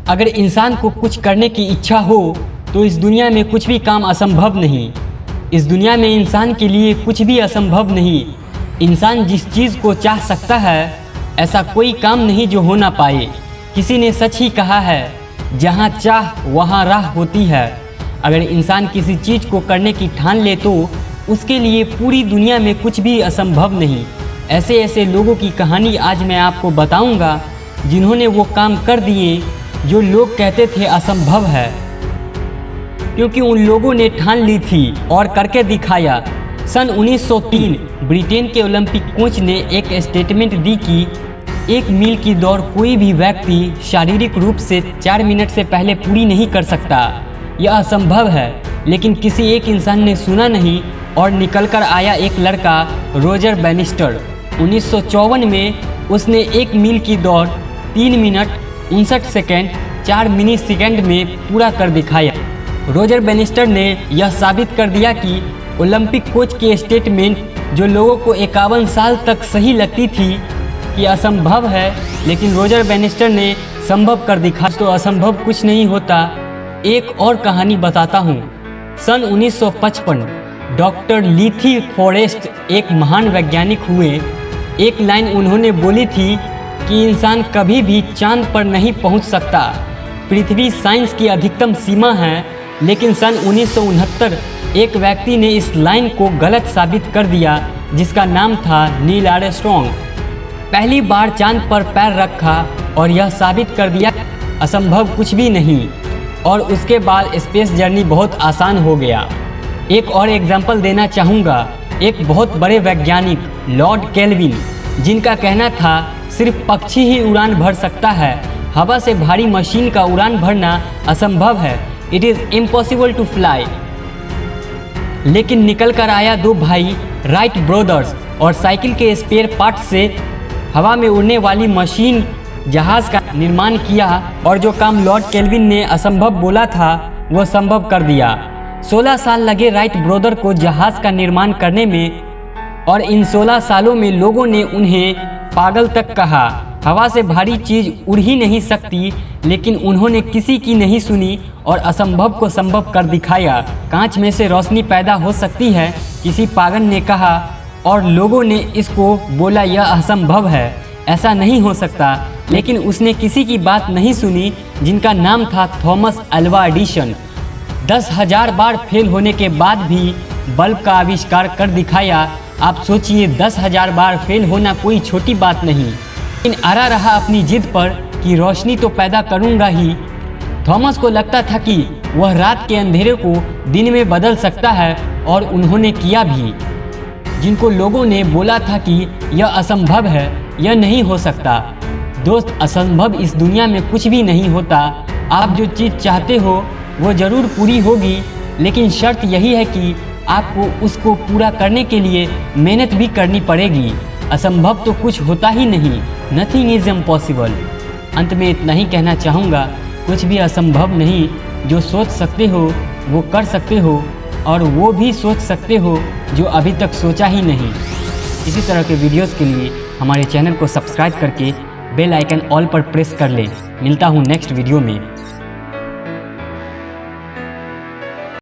अगर इंसान को कुछ करने की इच्छा हो तो इस दुनिया में कुछ भी काम असंभव नहीं। इस दुनिया में इंसान के लिए कुछ भी असंभव नहीं। इंसान जिस चीज़ को चाह सकता है ऐसा कोई काम नहीं जो हो ना पाए। किसी ने सच ही कहा है, जहाँ चाह वहाँ राह होती है। अगर इंसान किसी चीज़ को करने की ठान ले तो उसके लिए पूरी दुनिया में कुछ भी असंभव नहीं। ऐसे ऐसे लोगों की कहानी आज मैं आपको बताऊंगा जिन्होंने वो काम कर दिए जो लोग कहते थे असंभव है, क्योंकि उन लोगों ने ठान ली थी और करके दिखाया। सन 1903 ब्रिटेन के ओलंपिक कोच ने एक स्टेटमेंट दी कि 1 मील की दौड़ कोई भी व्यक्ति शारीरिक रूप से 4 मिनट से पहले पूरी नहीं कर सकता। यह असंभव है। लेकिन किसी एक इंसान ने सुना नहीं और निकल कर आया एक लड़का, रोजर बैनिस्टर। 1954 में उसने 1 मील की दौड़ 3 मिनट 59 सेकेंड 4 मिली सेकेंड में पूरा कर दिखाया। रोजर बैनिस्टर ने यह साबित कर दिया कि ओलंपिक कोच की स्टेटमेंट जो लोगों को 51 साल तक सही लगती थी कि असंभव है, लेकिन रोजर बैनिस्टर ने संभव कर दिखाया। तो असंभव कुछ नहीं होता। एक और कहानी बताता हूँ। सन 1955 डॉक्टर लीथी फॉरेस्ट एक महान वैज्ञानिक हुए। एक लाइन उन्होंने बोली थी कि इंसान कभी भी चांद पर नहीं पहुंच सकता। पृथ्वी साइंस की अधिकतम सीमा है। लेकिन सन 1969 एक व्यक्ति ने इस लाइन को गलत साबित कर दिया, जिसका नाम था नील आर्मस्ट्रांग। पहली बार चांद पर पैर रखा और यह साबित कर दिया असंभव कुछ भी नहीं। और उसके बाद स्पेस जर्नी बहुत आसान हो गया। एक और एग्जाम्पल देना चाहूँगा। एक बहुत बड़े वैज्ञानिक लॉर्ड केल्विन, जिनका कहना था सिर्फ पक्षी ही उड़ान भर सकता है, हवा से भारी मशीन का उड़ान भरना असंभव है। It is impossible to fly. लेकिन निकल कर आया 2 भाई राइट ब्रदर्स और साइकिल के स्पेयर पार्ट से हवा में उड़ने वाली मशीन जहाज़ का निर्माण किया और जो काम लॉर्ड केल्विन ने असंभव बोला था वो संभव कर दिया। 16 साल लगे राइट ब्रदर को जहाज़ का निर्माण करने में, और इन 16 सालों में लोगों ने उन्हें पागल तक कहा। हवा से भारी चीज़ उड़ ही नहीं सकती, लेकिन उन्होंने किसी की नहीं सुनी और असंभव को संभव कर दिखाया। कांच में से रोशनी पैदा हो सकती है, किसी पागल ने कहा, और लोगों ने इसको बोला यह असंभव है, ऐसा नहीं हो सकता। लेकिन उसने किसी की बात नहीं सुनी, जिनका नाम था थॉमस अल्वा एडिसन। 10,000 बार फेल होने के बाद भी बल्ब का आविष्कार कर दिखाया। आप सोचिए, 10,000 बार फेल होना कोई छोटी बात नहीं। लेकिन अड़ा रहा अपनी जिद पर कि रोशनी तो पैदा करूंगा ही। थॉमस को लगता था कि वह रात के अंधेरे को दिन में बदल सकता है, और उन्होंने किया भी। जिनको लोगों ने बोला था कि यह असंभव है, यह नहीं हो सकता। दोस्त, असंभव इस दुनिया में कुछ भी नहीं होता। आप जो चीज़ चाहते हो वो ज़रूर पूरी होगी, लेकिन शर्त यही है कि आपको उसको पूरा करने के लिए मेहनत भी करनी पड़ेगी। असंभव तो कुछ होता ही नहीं। Nothing is impossible. अंत में इतना ही कहना चाहूँगा, कुछ भी असंभव नहीं। जो सोच सकते हो वो कर सकते हो, और वो भी सोच सकते हो जो अभी तक सोचा ही नहीं। इसी तरह के वीडियोस के लिए हमारे चैनल को सब्सक्राइब करके बेल आइकन ऑल पर प्रेस कर लें। मिलता हूँ नेक्स्ट वीडियो में।